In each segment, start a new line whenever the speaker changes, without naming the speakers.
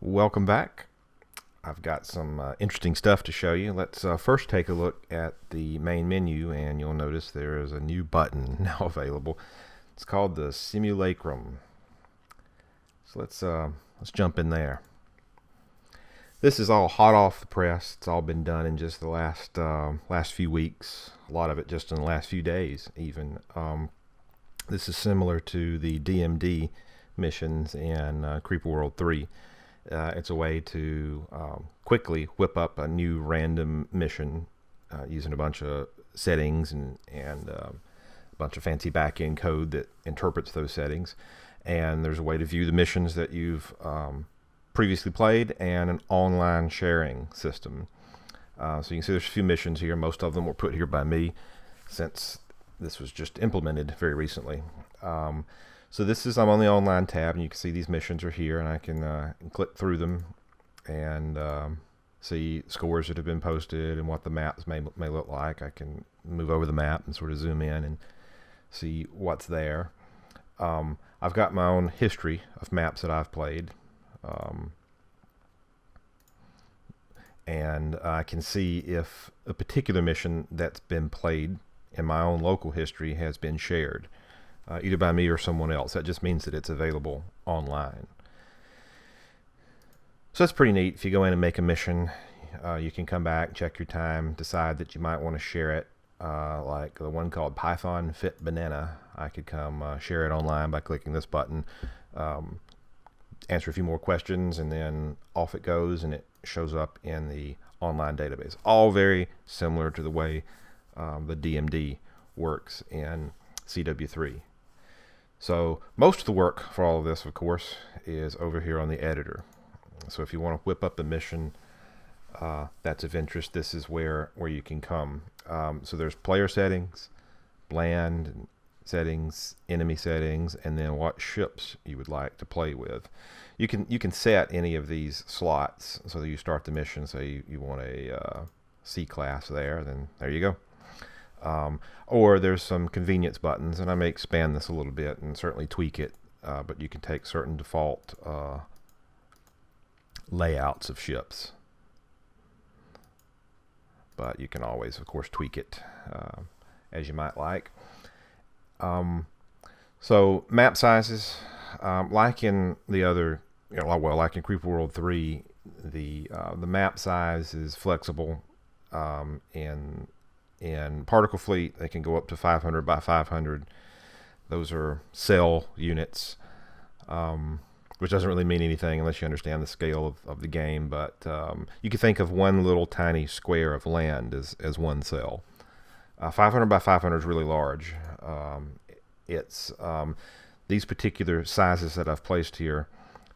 Welcome back. I've got some interesting stuff to show you. Let's first take a look at the main menu, and you'll notice there is a new button now available. It's called the Simulacrum. So let's jump in there. This is all hot off the press. It's all been done in just the last few weeks. A lot of it just in the last few days, even. This is similar to the DMD missions in Creeper World 3. It's a way to quickly whip up a new random mission using a bunch of settings and a bunch of fancy back-end code that interprets those settings. And there's a way to view the missions that you've previously played and an online sharing system. So you can see there's a few missions here. Most of them were put here by me since this was just implemented very recently. So I'm on the online tab, and you can see these missions are here, and I can click through them and see scores that have been posted and what the maps may look like. I can move over the map and sort of zoom in and see what's there. I've got my own history of maps that I've played. And I can see if a particular mission that's been played in my own local history has been shared. Either by me or someone else. That just means that it's available online. So that's pretty neat. If you go in and make a mission, you can come back, check your time, decide that you might want to share it. Like the one called Python Fit Banana, I could come share it online by clicking this button, answer a few more questions, and then off it goes, and it shows up in the online database. All very similar to the way the DMD works in CW3. So most of the work for all of this, of course, is over here on the editor. So if you want to whip up a mission that's of interest, this is where you can come. So there's player settings, bland settings, enemy settings, and then what ships you would like to play with. You can set any of these slots so that you start the mission. Say you want a C class there, then there you go. Or there's some convenience buttons, and I may expand this a little bit and certainly tweak it, but you can take certain default layouts of ships, but you can always, of course, tweak it as you might like. So map sizes, like in the other, like in Creeper World 3, the map size is flexible. In Particle Fleet, they can go up to 500 by 500. Those are cell units, which doesn't really mean anything unless you understand the scale of the game. But you can think of one little tiny square of land as one cell. 500 by 500 is really large. It's these particular sizes that I've placed here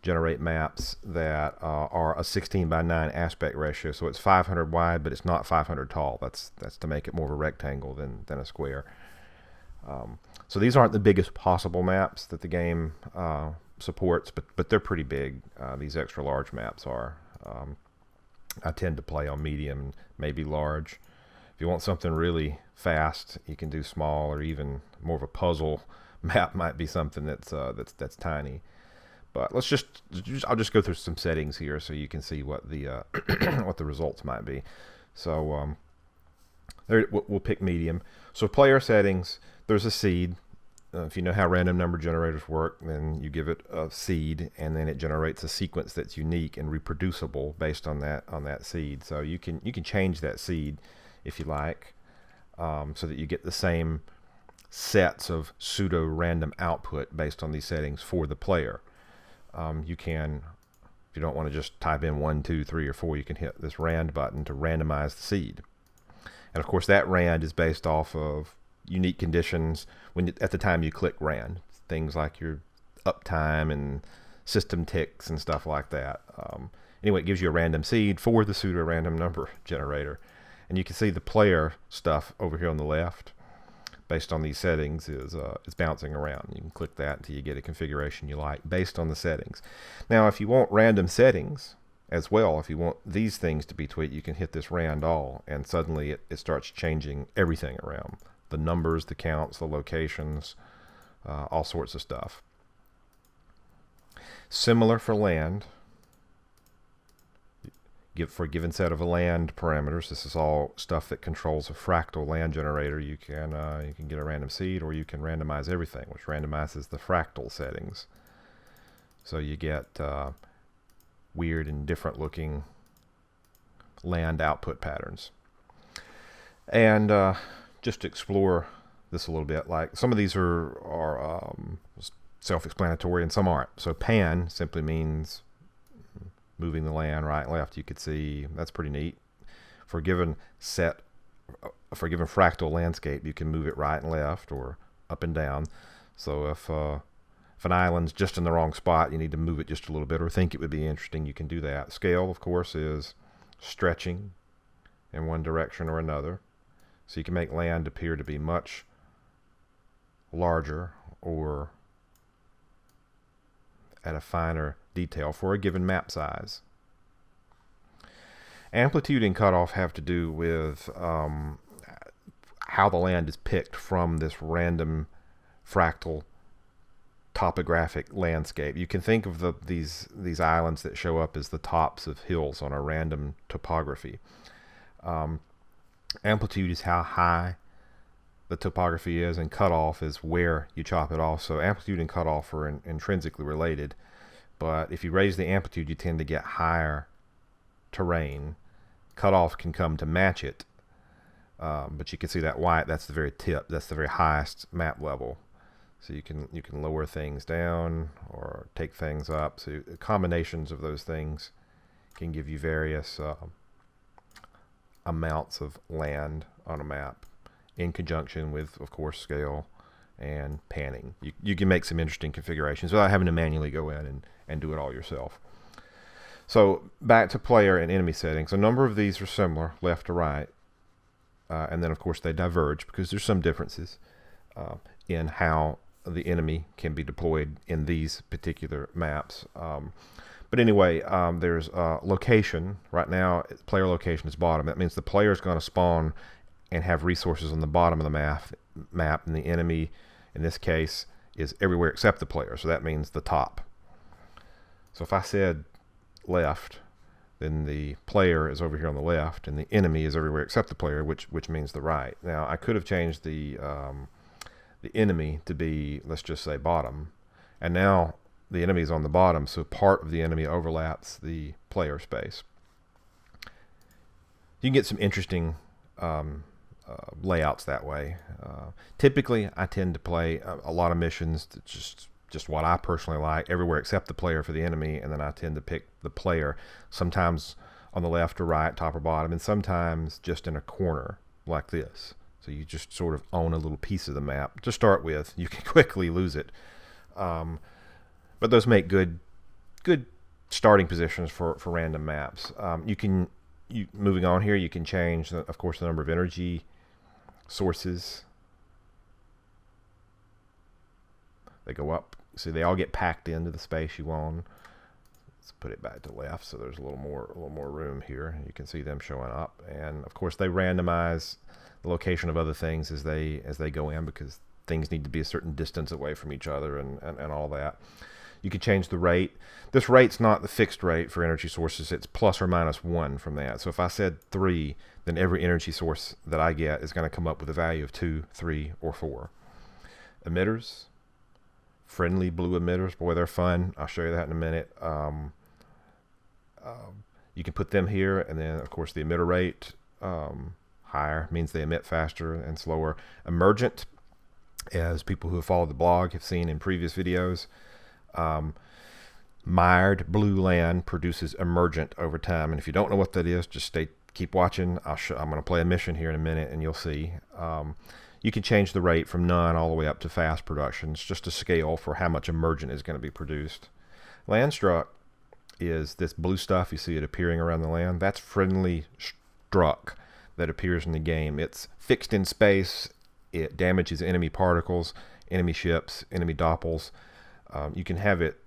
generate maps that are a 16 by 9 aspect ratio. So it's 500 wide, but it's not 500 tall. That's to make it more of a rectangle than a square. So these aren't the biggest possible maps that the game supports, but they're pretty big. These extra large maps are. I tend to play on medium, maybe large. If you want something really fast, you can do small, or even more of a puzzle map might be something that's tiny. But I'll just go through some settings here so you can see what the what the results might be. So we'll pick medium. So player settings, there's a seed. If you know how random number generators work, then you give it a seed, and then it generates a sequence that's unique and reproducible based on that seed. So you can change that seed if you like, so that you get the same sets of pseudo random output based on these settings for the player. You can, if you don't want to just type in 1, 2, 3, or 4, you can hit this rand button to randomize the seed. And of course, that rand is based off of unique conditions at the time you click rand. Things like your uptime and system ticks and stuff like that. Anyway, it gives you a random seed for the pseudo random number generator. And you can see the player stuff over here on the left, based on these settings, is bouncing around. You can click that until you get a configuration you like based on the settings. Now, if you want random settings as well, if you want these things to be tweaked, you can hit this rand all, and suddenly it starts changing everything around. The numbers, the counts, the locations, all sorts of stuff. Similar for land. for a given set of land parameters. This is all stuff that controls a fractal land generator. You can get a random seed, or you can randomize everything, which randomizes the fractal settings. So you get weird and different looking land output patterns. And just to explore this a little bit, like some of these are self-explanatory and some aren't. So pan simply means moving the land right and left. You could see that's pretty neat. For a given fractal landscape, you can move it right and left or up and down. So if an island's just in the wrong spot, you need to move it just a little bit, or think it would be interesting, you can do that. Scale, of course, is stretching in one direction or another. So you can make land appear to be much larger or at a finer detail for a given map size. Amplitude and cutoff have to do with how the land is picked from this random fractal topographic landscape. You can think of these islands that show up as the tops of hills on a random topography. Amplitude is how high the topography is, and cutoff is where you chop it off. So amplitude and cutoff are intrinsically related, but if you raise the amplitude, you tend to get higher terrain. Cutoff can come to match it, but you can see that white, that's the very tip, that's the very highest map level. So you can lower things down or take things up. So combinations of those things can give you various amounts of land on a map, in conjunction with, of course, scale and panning. You can make some interesting configurations without having to manually go in and do it all yourself. So back to player and enemy settings. A number of these are similar, left to right, and then of course they diverge because there's some differences in how the enemy can be deployed in these particular maps. But anyway, there's location. Right now, player location is bottom. That means the player is going to spawn and have resources on the bottom of the map, and the enemy, in this case, is everywhere except the player. So that means the top. So if I said left, then the player is over here on the left, and the enemy is everywhere except the player, which means the right. Now, I could have changed the enemy to be, let's just say, bottom, and now the enemy is on the bottom, so part of the enemy overlaps the player space. You can get some interesting layouts that way. Typically, I tend to play a lot of missions that just what I personally like, everywhere except the player for the enemy, and then I tend to pick the player sometimes on the left or right, top or bottom, and sometimes just in a corner like this. So you just sort of own a little piece of the map to start with. You can quickly lose it. But those make good starting positions for random maps. Moving on here, you can change, of course, the number of energy sources. They go up. See, they all get packed into the space you own. Let's put it back to left so there's a little more room here. You can see them showing up, and of course they randomize the location of other things as they go in, because things need to be a certain distance away from each other and all that. You can change the rate. This rate's not the fixed rate for energy sources. It's plus or minus 1 from that. So if I said 3, then every energy source that I get is going to come up with a value of 2, 3, or 4. Emitters. Friendly blue emitters. Boy, they're fun. I'll show you that in a minute. You can put them here, and then, of course, the emitter rate higher means they emit faster and slower. Emergent, as people who have followed the blog have seen in previous videos, mired blue land produces emergent over time, and if you don't know what that is, just keep watching. I'm going to play a mission here in a minute, and you'll see. You can change the rate from none all the way up to fast production. It's just a scale for how much emergent is going to be produced. Landstruck is this blue stuff. You see it appearing around the land. That's friendly struck that appears in the game. It's fixed in space. It damages enemy particles, enemy ships, enemy doppels. You can have it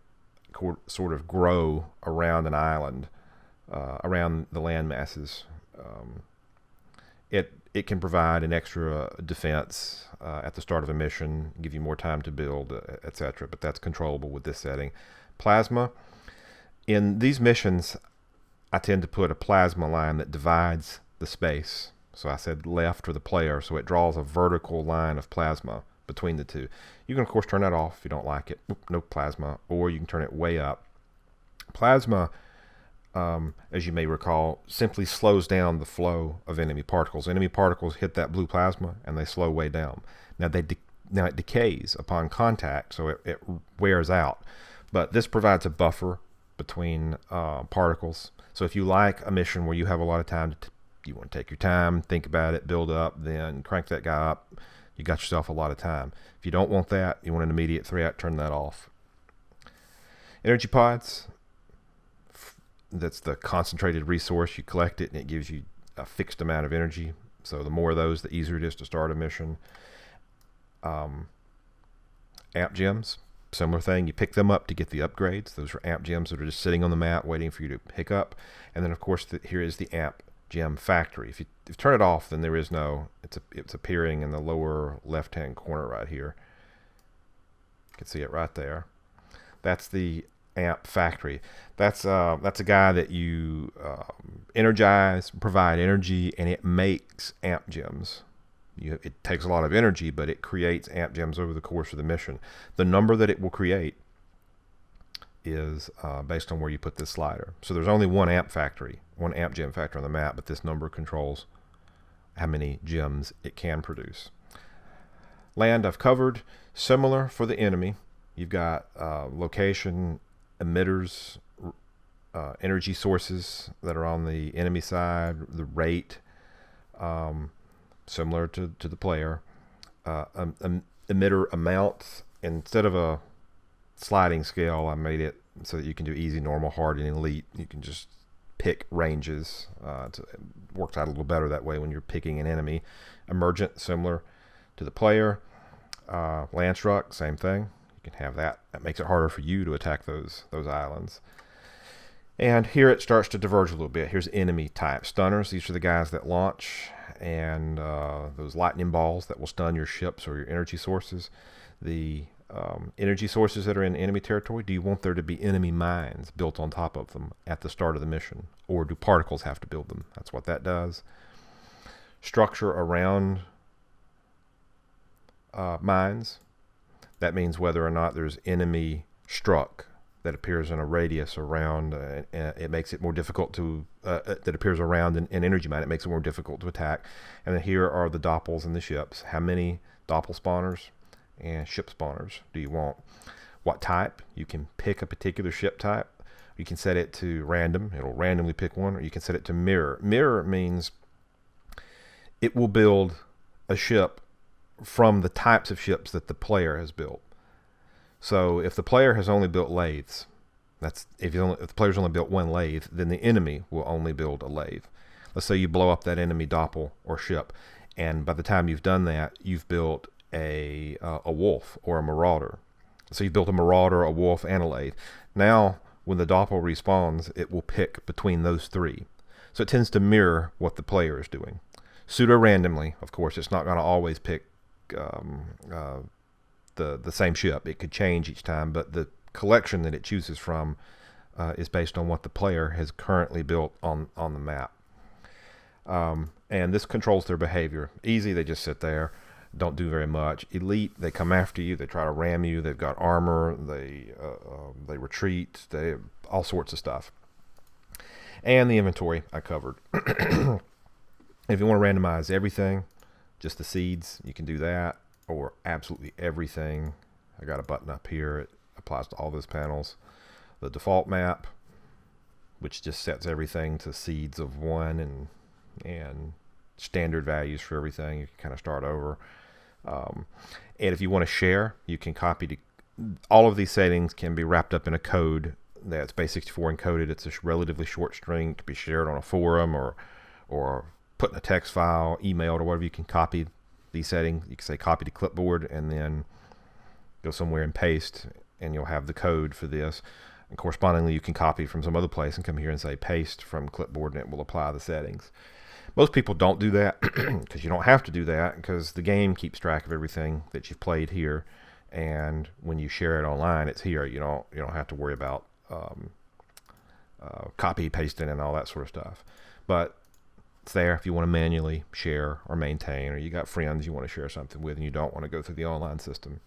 sort of grow around an island, around the land masses. It can provide an extra defense at the start of a mission, give you more time to build, etc. But that's controllable with this setting. Plasma. In these missions, I tend to put a plasma line that divides the space. So I said left for the player, so it draws a vertical line of plasma between the two. You can, of course, turn that off if you don't like it. Oop, no plasma. Or you can turn it way up. Plasma, as you may recall, simply slows down the flow of enemy particles. Enemy particles hit that blue plasma, and they slow way down. Now, it decays upon contact, so it wears out. But this provides a buffer between particles. So if you like a mission where you have a lot of time, you want to take your time, think about it, build up, then crank that guy up, you got yourself a lot of time. If you don't want that, you want an immediate threat, turn that off. Energy pods, that's the concentrated resource. You collect it and it gives you a fixed amount of energy. So the more of those, the easier it is to start a mission. Amp gems, similar thing. You pick them up to get the upgrades. Those are amp gems that are just sitting on the map waiting for you to pick up. And then, of course, here is the amp gem factory. If you turn it off, then there is no, it's appearing in the lower left-hand corner right here. You can see it right there. That's the amp factory. That's a guy that you energize, provide energy, and it makes amp gems. It takes a lot of energy, but it creates amp gems over the course of the mission. The number that it will create is based on where you put this slider. So there's only one amp gem factory on the map, but this number controls how many gems it can produce. Land I've covered. Similar for the enemy. You've got location, emitters, energy sources that are on the enemy side, the rate, similar to the player. Emitter amounts, instead of a sliding scale, I made it so that you can do easy, normal, hard, and elite. You can just pick ranges. It works out a little better that way when you're picking an enemy. Emergent, similar to the player. Land struck, same thing. You can have that. That makes it harder for you to attack those islands. And here it starts to diverge a little bit. Here's enemy type. Stunners, these are the guys that launch, and those lightning balls that will stun your ships or your energy sources. The energy sources that are in enemy territory, do you want there to be enemy mines built on top of them at the start of the mission? Or do particles have to build them? That's what that does. Structure around mines. That means whether or not there's enemy struck that appears in a radius around, it makes it more difficult to, that appears around an energy mine, it makes it more difficult to attack. And then here are the doppels and the ships. How many doppel spawners and ship spawners do you want? What type? You can pick a particular ship type. You can set it to random. It'll randomly pick one, or you can set it to mirror. Mirror means it will build a ship from the types of ships that the player has built. So if the player has only built lathes, that's if the player's only built one lathe, then the enemy will only build a lathe. Let's say you blow up that enemy doppel or ship, and by the time you've done that, you've built a wolf or a marauder. So you've built a marauder, a wolf, and a lathe. Now, when the doppel respawns, it will pick between those three. So it tends to mirror what the player is doing. Pseudo-randomly, of course, it's not going to always pick the same ship. It could change each time, but the collection that it chooses from is based on what the player has currently built on the map. And this controls their behavior. Easy, they just sit there, don't do very much. Elite, they come after you, they try to ram you, they've got armor, they retreat, they all sorts of stuff. And the inventory I covered. If you want to randomize everything, just the seeds, you can do that, or absolutely everything. I got a button up here. It applies to all those panels. The default map, which just sets everything to seeds of 1 and standard values for everything. You can kind of start over. And if you want to share, you can copy all of these settings can be wrapped up in a code that's base64 encoded. It's a relatively short string. It can be shared on a forum or put in a text file, emailed, or whatever. You can copy these settings. You can say copy to clipboard and then go somewhere and paste, and you'll have the code for this. And correspondingly, you can copy from some other place and come here and say paste from clipboard, and it will apply the settings. Most people don't do that because you don't have to do that, because the game keeps track of everything that you've played here, and when you share it online, it's here. You don't have to worry about copy pasting and all that sort of stuff. But it's there if you want to manually share or maintain, or you got friends you want to share something with and you don't want to go through the online system,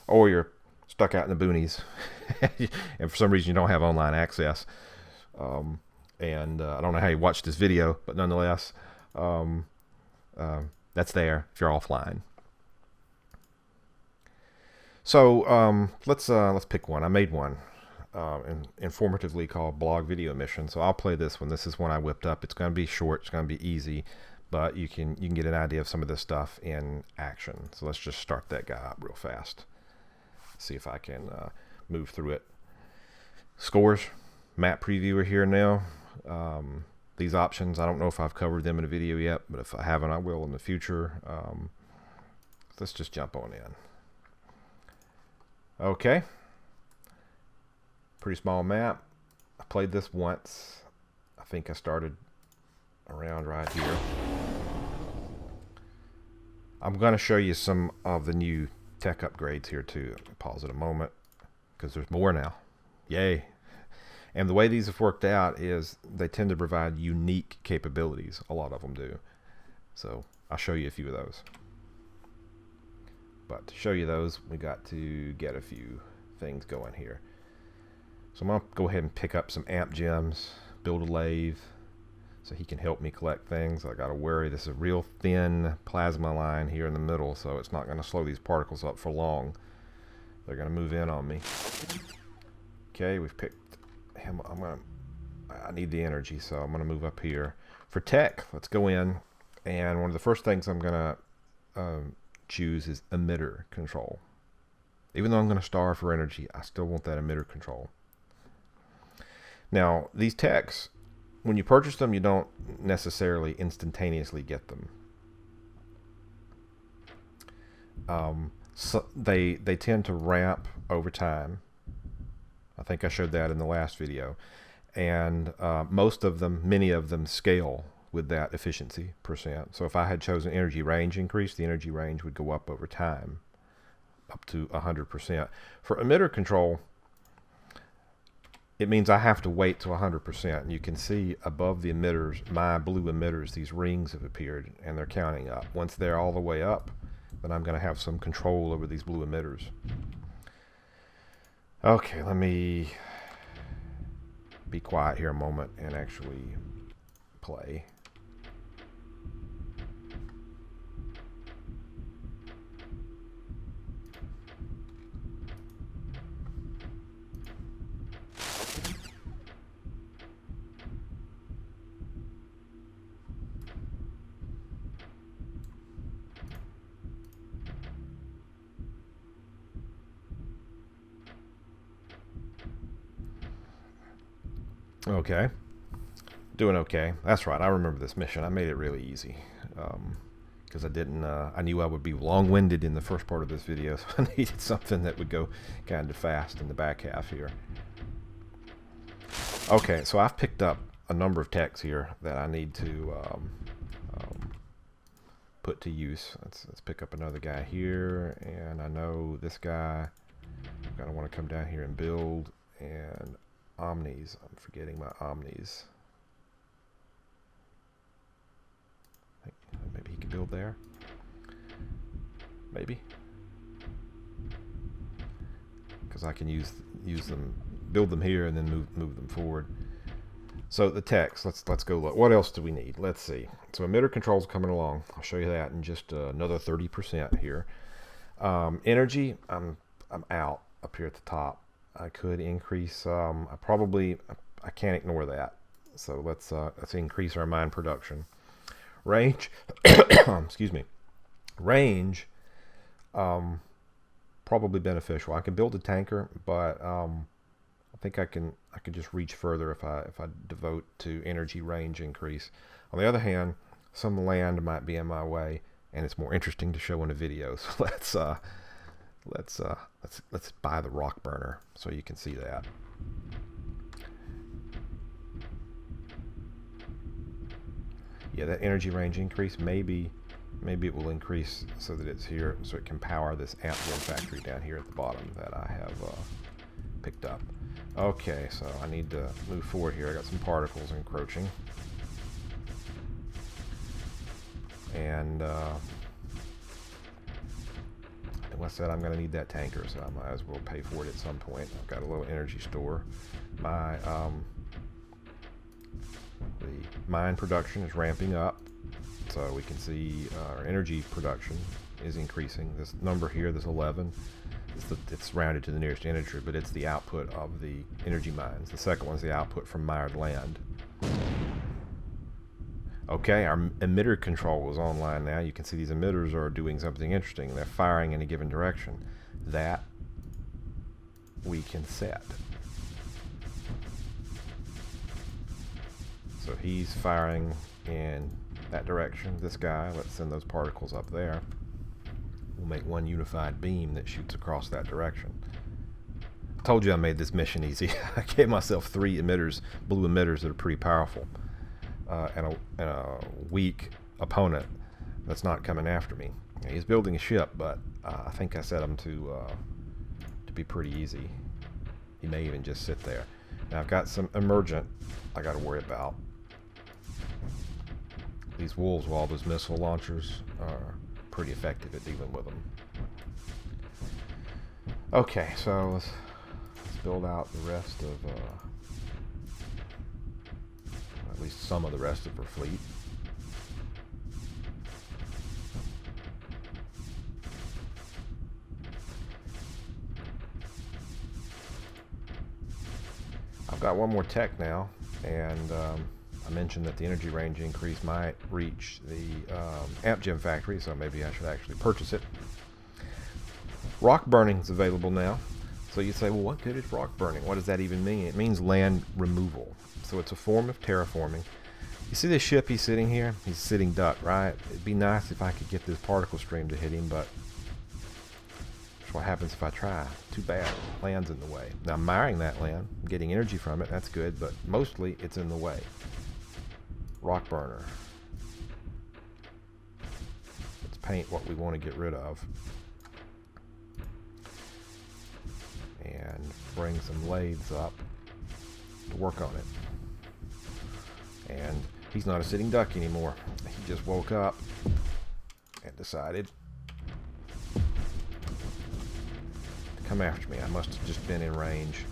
or you're stuck out in the boonies and for some reason you don't have online access. I don't know how you watched this video, but nonetheless, that's there if you're offline. So let's pick one. I made one informatively called Blog Video Mission. So I'll play this one. This is one I whipped up. It's going to be short. It's going to be easy, but you can get an idea of some of this stuff in action. So let's just start that guy up real fast. See if I can move through it. Scores, map previewer here now. These options, I don't know if I've covered them in a video yet, but if I haven't, I will in the future. Let's just jump on in. Okay. Pretty small map. I played this once. I think I started around right here. I'm going to show you some of the new tech upgrades here too. Pause it a moment because there's more now. Yay. And the way these have worked out is they tend to provide unique capabilities. A lot of them do. So I'll show you a few of those. But to show you those, we got to get a few things going here. So I'm going to go ahead and pick up some amp gems, build a lathe, so he can help me collect things. I got to worry, this is a real thin plasma line here in the middle, so it's not going to slow these particles up for long. They're going to move in on me. Okay, we've picked him. I need the energy, so I'm going to move up here. For tech, let's go in, and one of the first things I'm going to choose is emitter control. Even though I'm going to starve for energy, I still want that emitter control. Now, these techs, when you purchase them, you don't necessarily instantaneously get them. So they tend to ramp over time. I think I showed that in the last video. And most of them, many of them scale with that efficiency %. So if I had chosen energy range increase, the energy range would go up over time, up to 100%. For emitter control, it means I have to wait to 100%. And you can see above the emitters, my blue emitters, these rings have appeared and they're counting up. Once they're all the way up, then I'm going to have some control over these blue emitters. Okay, let me be quiet here a moment and actually play. Okay, doing okay. That's right, I remember this mission. I made it really easy because I knew I would be long-winded in the first part of this video, so I needed something that would go kind of fast in the back half here. Okay, so I've picked up a number of techs here that I need to put to use. Let's pick up another guy here, and I know this guy. I'm gonna want to come down here and build, and omnis. I'm forgetting my omnis. Maybe he can build there. Maybe, because I can use them, build them here, and then move them forward. So the text. Let's go look. What else do we need? Let's see. So emitter control's coming along. I'll show you that in just another 30% here. Energy. I'm out up here at the top. I could increase. I can't ignore that. So let's increase our mine production. Range. Excuse me. Range. Probably beneficial. I can build a tanker, but I think I can just reach further if I devote to energy range increase. On the other hand, some land might be in my way, and it's more interesting to show in a video. So let's buy the rock burner so you can see that. Yeah, that energy range increase, maybe it will increase so that it's here, so it can power this amp gem factory down here at the bottom that I have picked up. Okay, so I need to move forward here. I got some particles encroaching. And what's that? I'm going to need that tanker, so I might as well pay for it at some point. I've got a little energy store. My the mine production is ramping up, so we can see our energy production is increasing. This number here, this 11, it's rounded to the nearest integer, but it's the output of the energy mines. The second one's the output from mired land. Okay, our emitter control is online now. You can see these emitters are doing something interesting. They're firing in a given direction. That we can set. So he's firing in that direction. This guy, let's send those particles up there. We'll make one unified beam that shoots across that direction. I told you I made this mission easy. I gave myself 3 emitters, blue emitters that are pretty powerful. And a weak opponent that's not coming after me. He's building a ship, but I think I set him to be pretty easy. He may even just sit there. Now I've got some emergent I got to worry about. These wolves with all those missile launchers are pretty effective at dealing with them. Okay, so let's build out the rest of at least some of the rest of her fleet. I've got one more tech now, and I mentioned that the energy range increase might reach the amp gem factory, so maybe I should actually purchase it. Rock burning is available now. So you say, well, what good is rock burning? What does that even mean? It means land removal. So it's a form of terraforming. You see this ship he's sitting here? He's sitting duck, right? It'd be nice if I could get this particle stream to hit him, but that's what happens if I try. Too bad. Land's in the way. Now I'm miring that land, I'm getting energy from it, that's good, but mostly it's in the way. Rock burner. Let's paint what we want to get rid of. And bring some lathes up to work on it. And he's not a sitting duck anymore. He just woke up and decided to come after me. I must have just been in range.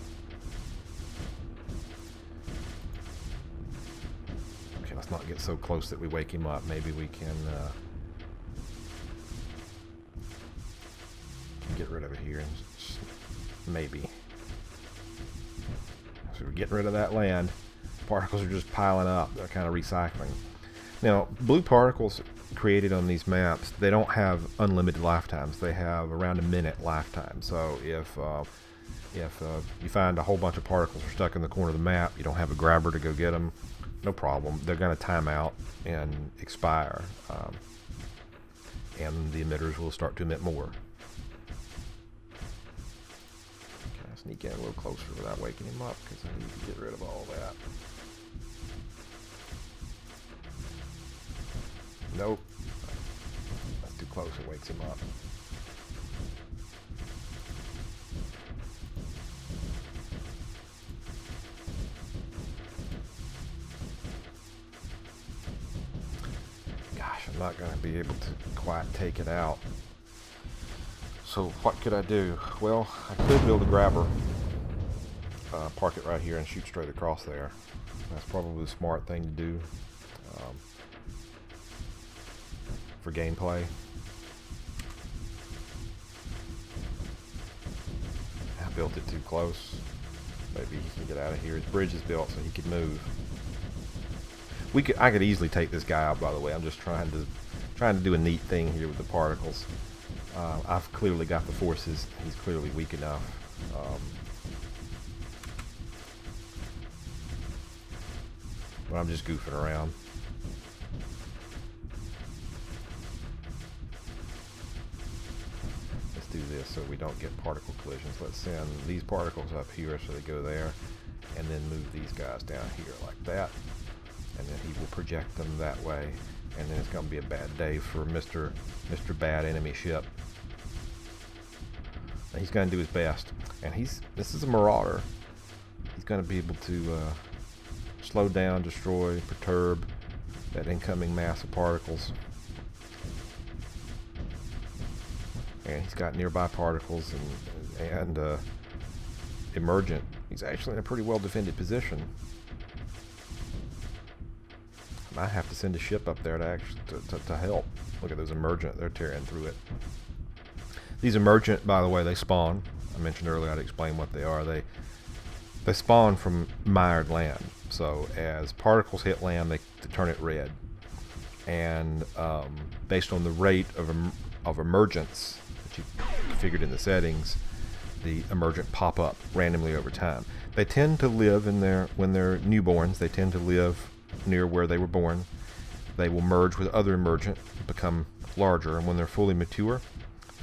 Okay, let's not get so close that we wake him up. Maybe we can get rid of it here. Maybe. So we're getting rid of that land. Particles are just piling up. They're kind of recycling. Now, blue particles created on these maps, they don't have unlimited lifetimes. They have around a minute lifetime. So if you find a whole bunch of particles are stuck in the corner of the map, you don't have a grabber to go get them, no problem. They're going to time out and expire. And the emitters will start to emit more. Sneak in a little closer without waking him up, because I need to get rid of all that. Nope. That's too close. It wakes him up. Gosh, I'm not going to be able to quite take it out. So what could I do? Well, I could build a grabber, park it right here and shoot straight across there. That's probably the smart thing to do for gameplay. I built it too close. Maybe he can get out of here. His bridge is built so he could move. I could easily take this guy out, by the way. I'm just trying to do a neat thing here with the particles. I've clearly got the forces. He's clearly weak enough. But I'm just goofing around. Let's do this so we don't get particle collisions. Let's send these particles up here so they go there, and then move these guys down here like that. And then he will project them that way. And then it's going to be a bad day for Mr. Bad Enemy Ship. He's going to do his best. And this is a marauder. he's going to be able to slow down, destroy, perturb that incoming mass of particles. And he's got nearby particles and emergent. He's actually in a pretty well defended position. I might have to send a ship up there to help. Look at those emergent, they're tearing through it. These emergent, by the way, they spawn. I mentioned earlier I'd explain what they are. They spawn from mired land. So as particles hit land, they turn it red. And based on the rate of emergence that you configured in the settings, the emergent pop up randomly over time. They tend to live when they're newborns, they tend to live near where they were born. They will merge with other emergent, become larger, and when they're fully mature,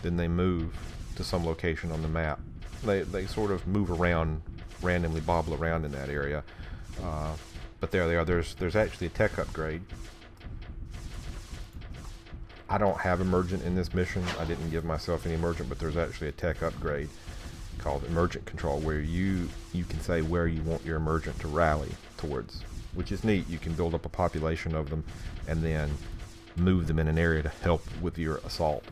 then they move to some location on the map. They sort of move around, randomly bobble around in that area. But there they are. There's actually a tech upgrade. I don't have emergent in this mission. I didn't give myself any emergent, but there's actually a tech upgrade called emergent control, where you can say where you want your emergent to rally towards, which is neat. You can build up a population of them and then move them in an area to help with your assault.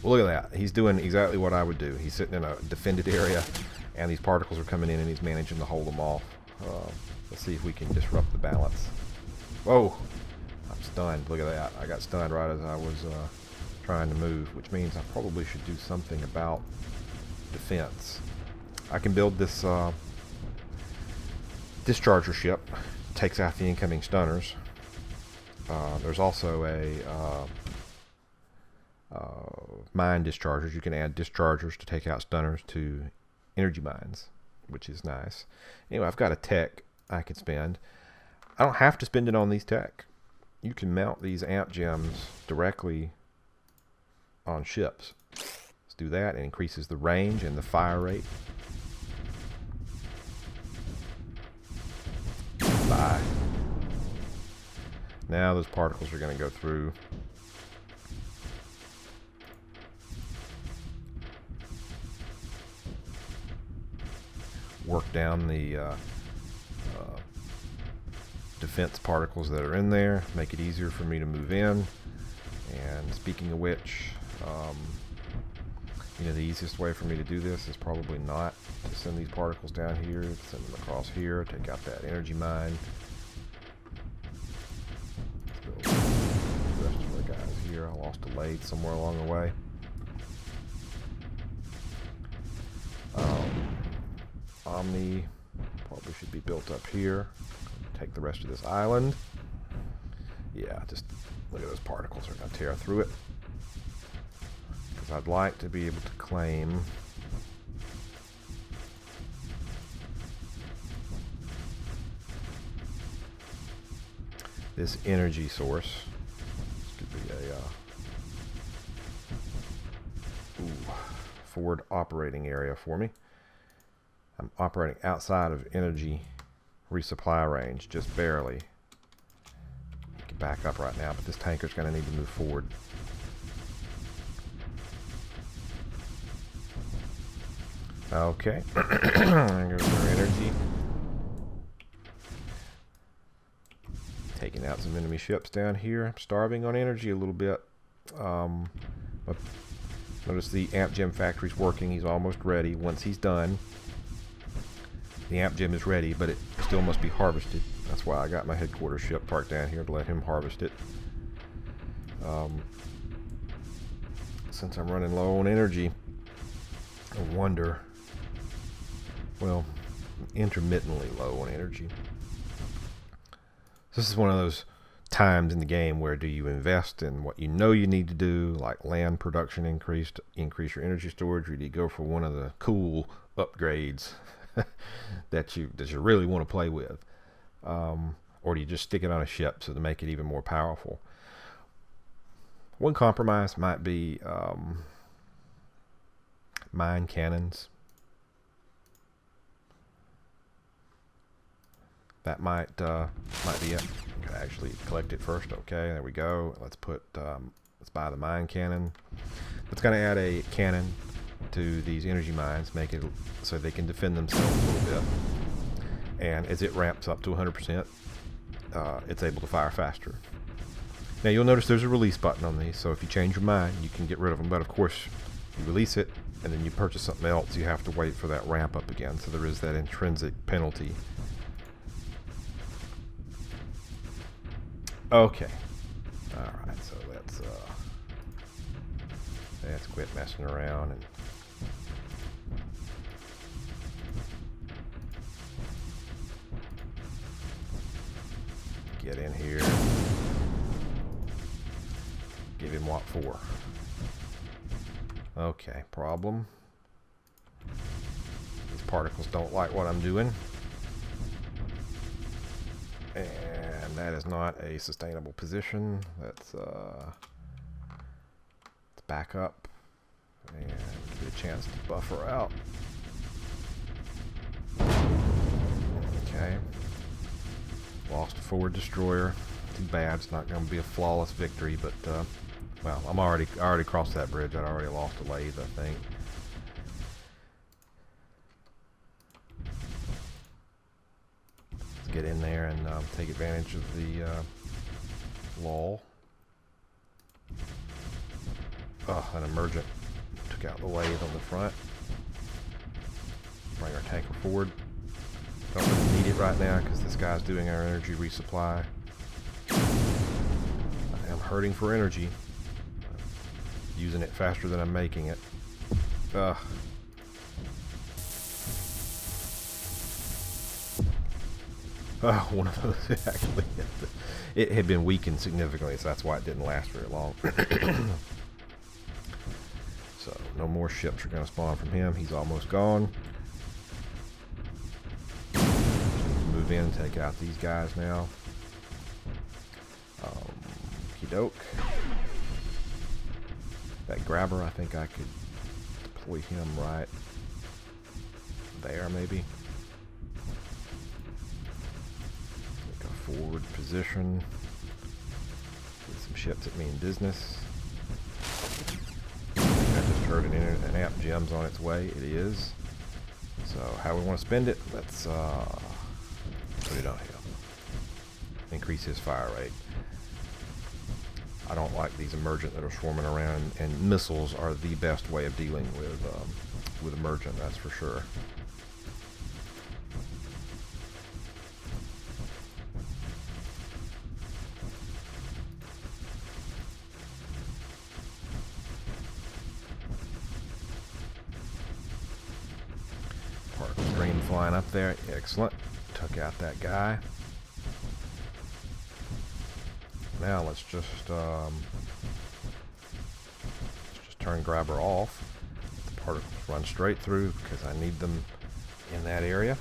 Well, look at that. He's doing exactly what I would do. He's sitting in a defended area, and these particles are coming in, and he's managing to hold them off. Let's see if we can disrupt the balance. Whoa! I'm stunned. Look at that. I got stunned right as I was trying to move, which means I probably should do something about defense. I can build this discharger ship. Takes out the incoming stunners. There's also a mine dischargers. You can add dischargers to take out stunners to energy mines, which is nice. Anyway, I've got a tech I can spend. I don't have to spend it on these tech. You can mount these amp gems directly on ships. Let's do that. It increases the range and the fire rate. Bye. Now those particles are going to go through. Work down the defense particles that are in there, make it easier for me to move in. And speaking of which, the easiest way for me to do this is probably not to send these particles down here, send them across here, take out that energy mine. Let's build the rest of our guys here. I lost a lathe somewhere along the way. Omni probably should be built up here. Take the rest of this island. Yeah, just look at those particles. They're going to tear through it. Because I'd like to be able to claim this energy source. This could be a forward operating area for me. I'm operating outside of energy resupply range, just barely. You can back up right now, but this tanker's going to need to move forward. Okay. There goes our energy. Taking out some enemy ships down here. I'm starving on energy a little bit. Notice the amp gem factory's working. He's almost ready. Once he's done, the amp gem is ready, but it still must be harvested. That's why I got my headquarters ship parked down here to let him harvest it. Since I'm running low on energy, I wonder, well, intermittently low on energy. This is one of those times in the game where do you invest in what you know you need to do, like land production increase your energy storage, or do you go for one of the cool upgrades that you really want to play with, or do you just stick it on a ship so to make it even more powerful? One compromise might be mine cannons. That might be it. Could actually collect it first. Okay, there we go. Let's buy the mine cannon. It's going to add a cannon to these energy mines, make it so they can defend themselves a little bit. And as it ramps up to 100%, it's able to fire faster. Now you'll notice there's a release button on these, so if you change your mind, you can get rid of them. But of course, you release it, and then you purchase something else, you have to wait for that ramp up again. So there is that intrinsic penalty. Okay. Alright, so let's quit messing around and get in here. Give him what for? Okay, problem. These particles don't like what I'm doing. And that is not a sustainable position. Let's back up and get a chance to buffer out. Okay. Lost a forward destroyer. Too bad. It's not going to be a flawless victory, but well, I already crossed that bridge. I'd already lost a lathe, I think. Let's get in there and take advantage of the lull. Oh, an emergent. Took out the lathe on the front. Bring our tanker forward. Don't really need it right now because this guy's doing our energy resupply. I am hurting for energy. Using it faster than I'm making it. Ugh. Oh, one of those actually. It had been weakened significantly, so that's why it didn't last very long. So, no more ships are going to spawn from him. He's almost gone. Move in and take out these guys now. Okey-doke. That grabber, I think I could deploy him right there, maybe. Make a forward position. Get some ships that mean business. I just heard an app gem's on its way. It is. So how we want to spend it? Let's put it on him. Increase his fire rate. I don't like these emergent that are swarming around, and missiles are the best way of dealing with emergent, that's for sure. Particle stream flying up there, excellent. Took out that guy. Now let's just turn grabber off. The particles run straight through because I need them in that area.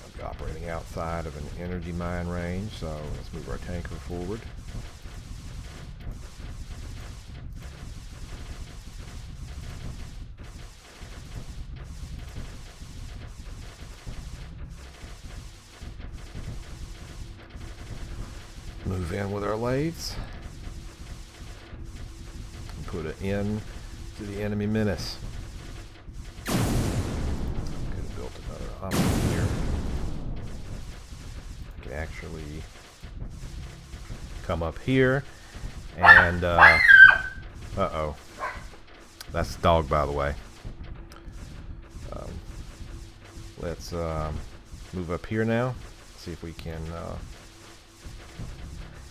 I'll be operating outside of an energy mine range, so let's move our tanker forward. Move in with our lathes. And put an end to the enemy menace. Could have built another option here. I can actually come up here and uh-oh. That's the dog, by the way. Let's move up here now. See if we can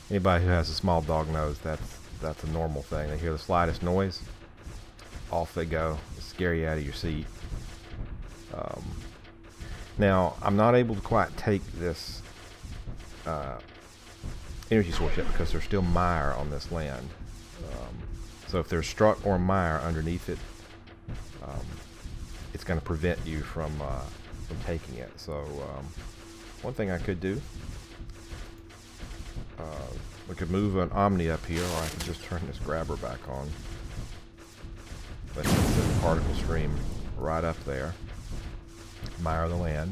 anybody who has a small dog knows that's a normal thing. They hear the slightest noise, off they go. It'll scare you out of your seat. Now, I'm not able to quite take this energy source yet because there's still mire on this land. So if there's struck or mire underneath it, it's going to prevent you from taking it. So one thing I could do, we could move an Omni up here, or I could just turn this grabber back on. Let's send the particle stream right up there. Mire the land.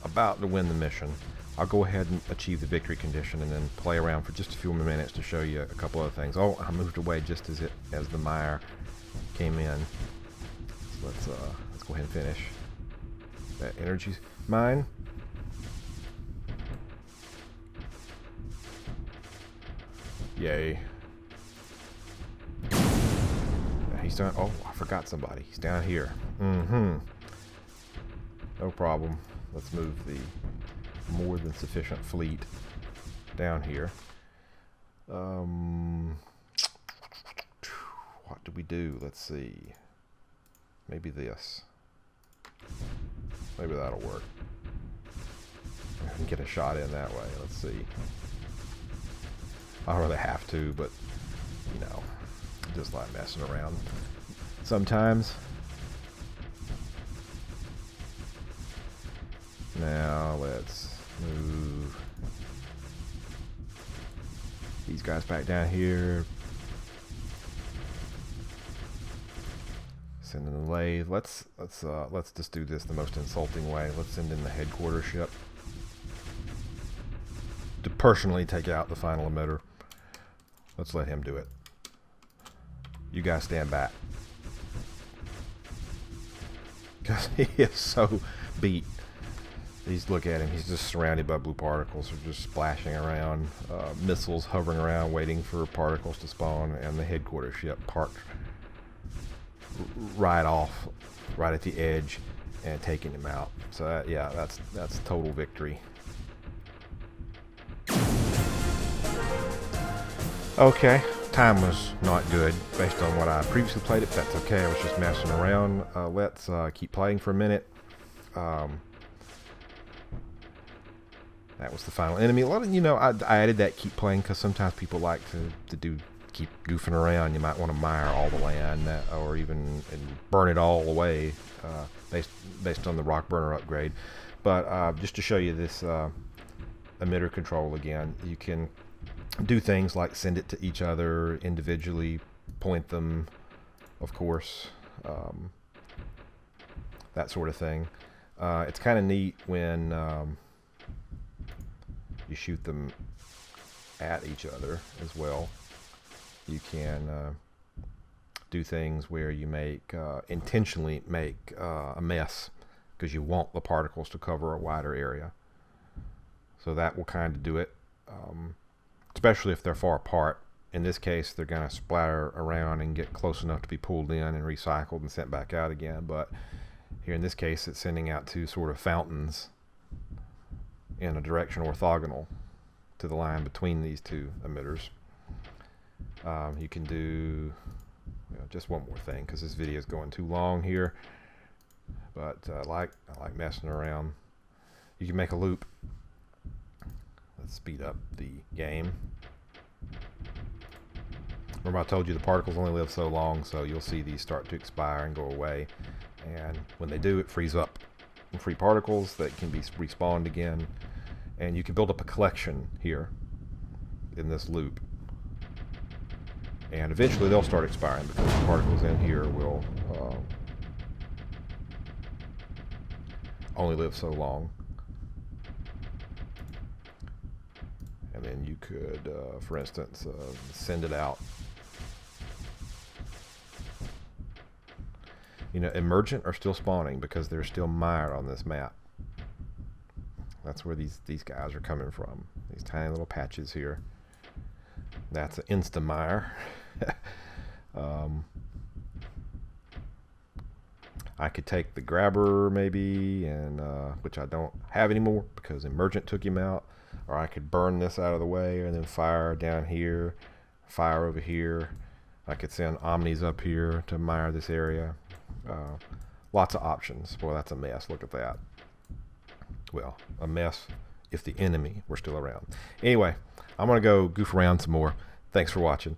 I'm about to win the mission. I'll go ahead and achieve the victory condition and then play around for just a few more minutes to show you a couple other things. Oh, I moved away just as the mire came in. So let's go ahead and finish that energy mine. Yay. He's down. Oh, I forgot somebody. He's down here. No problem. Let's move the more than sufficient fleet down here. What do we do? Let's see. Maybe this. Maybe that'll work. I can get a shot in that way. Let's see. I don't really have to, but you know, just like messing around sometimes. Now let's move these guys back down here. Send in the lathe. Let's just do this the most insulting way. Let's send in the headquarters ship to personally take out the final emitter. Let's let him do it. You guys stand back. Because he is so beat. Look at him. He's just surrounded by blue particles. They're just splashing around. Missiles hovering around waiting for particles to spawn. And the headquarters ship parked right at the edge and taking him out. So yeah, that's total victory. Okay, time was not good based on what I previously played it. That's okay, I was just messing around. Let's keep playing for a minute. That was the final enemy. A lot of, I added that keep playing because sometimes people like to keep goofing around. You might want to mire all the land or even burn it all away based on the rock burner upgrade. But just to show you this emitter control again, you can do things like send it to each other individually, point them, of course, that sort of thing. It's kind of neat when you shoot them at each other as well. You can do things where you intentionally make a mess because you want the particles to cover a wider area. So that will kind of do it. Especially if they're far apart. In this case, they're going to splatter around and get close enough to be pulled in and recycled and sent back out again. But here in this case, it's sending out two sort of fountains in a direction orthogonal to the line between these two emitters. You can do just one more thing because this video is going too long here. But I like messing around. You can make a loop. Let's speed up the game. Remember I told you the particles only live so long, so you'll see these start to expire and go away. And when they do, it frees up free particles that can be respawned again. And you can build up a collection here in this loop. And eventually they'll start expiring because the particles in here will only live so long. And then you could, for instance, send it out. Emergent are still spawning because they're still mired on this map. That's where these guys are coming from. These tiny little patches here. That's an insta-mire. I could take the grabber maybe, and which I don't have anymore because Emergent took him out. Or I could burn this out of the way and then fire down here, fire over here. I could send omnis up here to mire this area. Lots of options. Boy, that's a mess. Look at that. Well, a mess if the enemy were still around. Anyway, I'm going to go goof around some more. Thanks for watching.